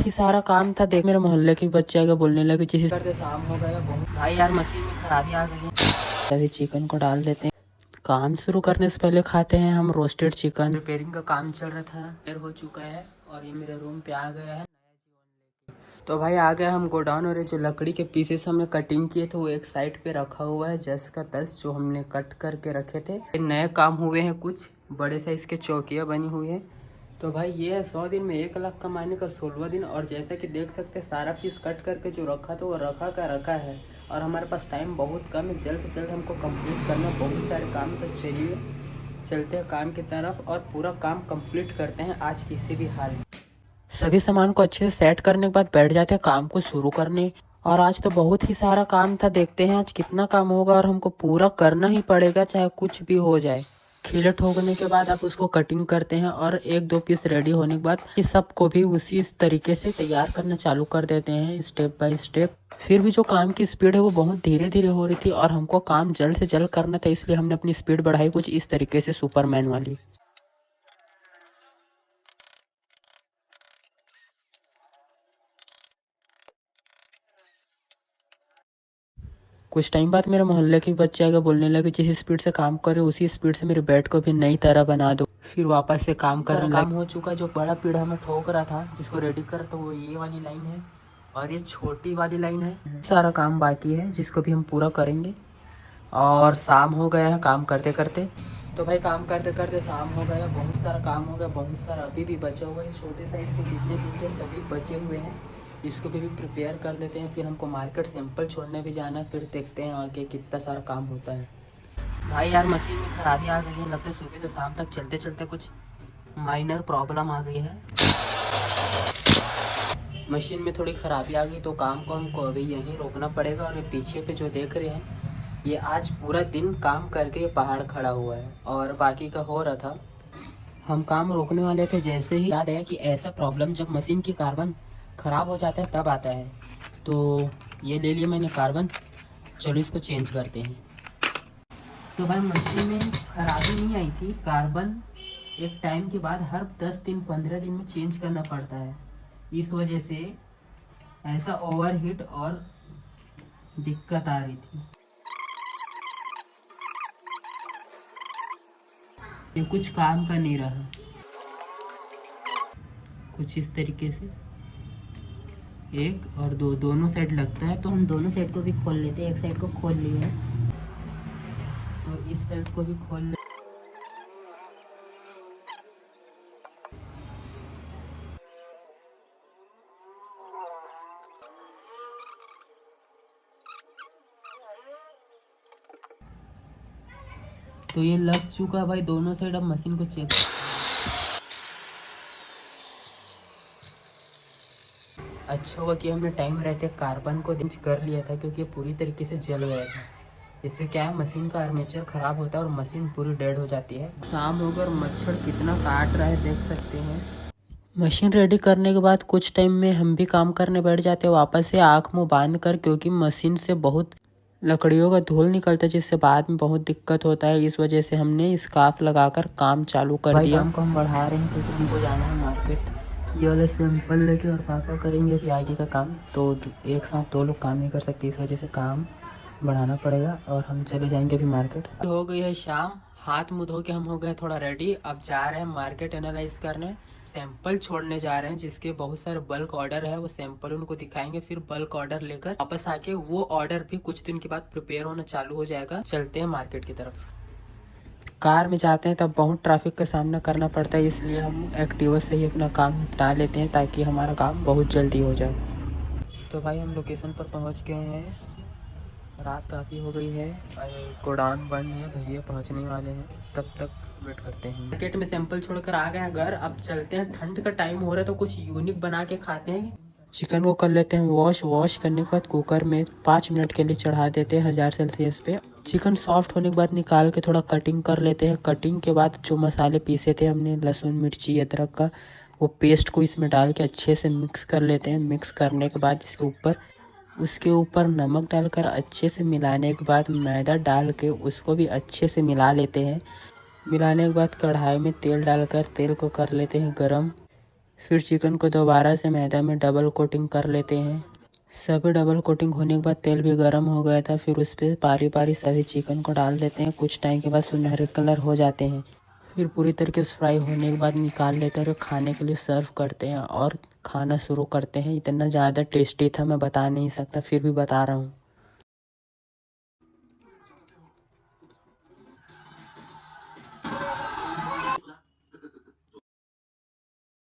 बहुत ही सारा काम था। देख मेरे मोहल्ले के बच्चे आगे बोलने लगे जिसे करते शाम हो गया बहुत भाई यार मशीन में खराबी आ गई है। अभी चिकन को डाल देते हैं। काम शुरू करने से पहले खाते हैं हम रोस्टेड चिकन। रिपेयरिंग का काम चल रहा था, रिपेयर हो चुका है और ये मेरे रूम पे आ गया है। तो भाई आ गया हम गोडाउन और ये जो लकड़ी के पीसेस हमने कटिंग किए थे वो एक साइड पे रखा हुआ है 10 का 10 जो हमने कट करके रखे थे। नए काम हुए हैं, कुछ बड़े साइज के चौकियाँ बनी हुई है। तो भाई ये है 100 दिन में 1 लाख कमाने का 16वां दिन। और जैसा कि देख सकते हैं सारा पीस कट करके जो रखा था वो रखा है और हमारे पास टाइम बहुत कम है। जल्द से जल्द हमको कंप्लीट करना बहुत सारे काम। तो चलिए चलते हैं काम की तरफ और पूरा काम कंप्लीट करते हैं आज किसी भी हाल में। सभी सामान को अच्छे से सेट करने के बाद बैठ जाते हैं काम को शुरू करने। और आज तो बहुत ही सारा काम था, देखते हैं आज कितना काम होगा और हमको पूरा करना ही पड़ेगा चाहे कुछ भी हो जाए। खीले ठोकने के बाद आप उसको कटिंग करते हैं और 1-2 पीस रेडी होने के बाद इस सबको भी उसी तरीके से तैयार करना चालू कर देते हैं स्टेप बाय स्टेप। फिर भी जो काम की स्पीड है वो बहुत धीरे धीरे हो रही थी और हमको काम जल्द से जल्द करना था, इसलिए हमने अपनी स्पीड बढ़ाई कुछ इस तरीके से सुपरमैन वाली। कुछ टाइम बाद मेरे मोहल्ले के बच्चे आगे बोलने लगे जिस स्पीड से काम करे उसी स्पीड से मेरे बेड को भी नई तरह बना दो। फिर वापस से काम करने काम हो चुका। जो बड़ा पीढ़ा में ठोक रहा था जिसको रेडी कर तो वो ये वाली लाइन है और ये छोटी वाली लाइन है। सारा काम बाकी है जिसको भी हम पूरा करेंगे। और शाम हो गया है काम करते करते। तो भाई काम करते करते शाम हो गया, बहुत सारा काम हो गया, बहुत सारा अभी भी बचा हुआ है। छोटे साइज के जितने दिख रहे सभी बचे हुए हैं, इसको भी प्रिपेयर कर देते हैं। फिर हमको मार्केट सैंपल छोड़ने भी जाना है, फिर देखते हैं आगे कितना सारा काम होता है। भाई यार मशीन में खराबी आ गई है, लगता है सुबह से शाम तक चलते चलते कुछ माइनर प्रॉब्लम आ गई है। मशीन में थोड़ी खराबी आ गई तो काम को हमको अभी यहीं रोकना पड़ेगा। और ये पीछे पे जो देख रहे हैं ये आज पूरा दिन काम करके ये पहाड़ खड़ा हुआ है और बाकी का हो रहा था। हम काम रोकने वाले थे, जैसे ही याद आया कि ऐसा प्रॉब्लम जब मशीन की कार्बन ख़राब हो जाता है तब आता है। तो ये ले लिया मैंने कार्बन, चलो इसको चेंज करते हैं। तो भाई मशीन में खराबी नहीं आई थी, कार्बन एक टाइम के बाद हर 10 दिन 15 दिन में चेंज करना पड़ता है। इस वजह से ऐसा ओवरहीट और दिक्कत आ रही थी। ये कुछ काम का नहीं रहा, कुछ इस तरीके से 1 और 2 दोनों साइड लगता है। तो हम दोनों साइड को भी खोल लेते हैं। एक साइड को खोल लिए तो इस साइड को भी खोल ले। तो ये लग चुका है भाई दोनों साइड। अब मशीन को चेक, अच्छा हुआ कि हमने टाइम रहते कार्बन को चेंज कर लिया था क्योंकि ये पूरी तरीके से जल गया था। इससे क्या है मशीन का आर्मेचर ख़राब होता है और मशीन पूरी डेड हो जाती है। शाम हो गया और मच्छर कितना काट रहा है देख सकते हैं। मशीन रेडी करने के बाद कुछ टाइम में हम भी काम करने बैठ जाते हैं वापस से आँख मुँह बांध कर, क्योंकि मशीन से बहुत लकड़ियों का धूल निकलता है जिससे बाद में बहुत दिक्कत होता है। इस वजह से हमने स्कार्फ लगाकर काम चालू कर दिया। काम को हम बढ़ा रहे हैं क्योंकि हमको जाना है मार्केट। ये वाले सैंपल लेके और पापा करेंगे प्याजी का काम, तो एक साथ 2 लोग काम नहीं कर सकते, इस वजह से काम बढ़ाना पड़ेगा और हम चले जाएंगे अभी मार्केट। हो गई है शाम, हाथ मुँह धो के हम हो गए थोड़ा रेडी। अब जा रहे हैं मार्केट एनालाइज करने, सैंपल छोड़ने जा रहे हैं जिसके बहुत सारे बल्क ऑर्डर है। वो सैंपल उनको दिखाएंगे, फिर बल्क ऑर्डर लेकर वापस आके वो ऑर्डर भी कुछ दिन के बाद प्रिपेयर होना चालू हो जाएगा। चलते हैं मार्केट की तरफ। कार में जाते हैं तब बहुत ट्रैफिक का सामना करना पड़ता है, इसलिए हम एक्टिवा से ही अपना काम निपटा लेते हैं ताकि हमारा काम बहुत जल्दी हो जाए। तो भाई हम लोकेशन पर पहुंच गए हैं, रात काफ़ी हो गई है और गोडाउन बंद है, भैया पहुंचने वाले हैं, तब तक वेट करते हैं। मार्केट में सैंपल छोड़कर आ गए हैं घर। अब चलते हैं, ठंड का टाइम हो रहा है तो कुछ यूनिक बना के खाते हैं। चिकन को कर लेते हैं वॉश करने के बाद कुकर में 5 मिनट के लिए चढ़ा देते हैं 1000 सेल्सियस पे। चिकन सॉफ्ट होने के बाद निकाल के थोड़ा कटिंग कर लेते हैं। कटिंग के बाद जो मसाले पीसे थे हमने लहसुन मिर्ची अदरक का, वो पेस्ट को इसमें डाल के अच्छे से मिक्स कर लेते हैं। मिक्स करने के बाद उसके ऊपर नमक डालकर अच्छे से मिलाने के बाद मैदा डाल के उसको भी अच्छे से मिला लेते हैं। मिलाने के बाद कढ़ाई में तेल डालकर तेल को कर लेते हैं गरम। फिर चिकन को दोबारा से मैदा में डबल कोटिंग कर लेते हैं। सभी डबल कोटिंग होने के बाद तेल भी गर्म हो गया था। फिर उस पर पारी पारी सभी चिकन को डाल देते हैं। कुछ टाइम के बाद सुनहरे कलर हो जाते हैं। फिर पूरी तरीके से फ्राई होने के बाद निकाल लेते हैं और खाने के लिए सर्व करते हैं और खाना शुरू करते हैं। इतना ज़्यादा टेस्टी था मैं बता नहीं सकता, फिर भी बता रहा हूँ।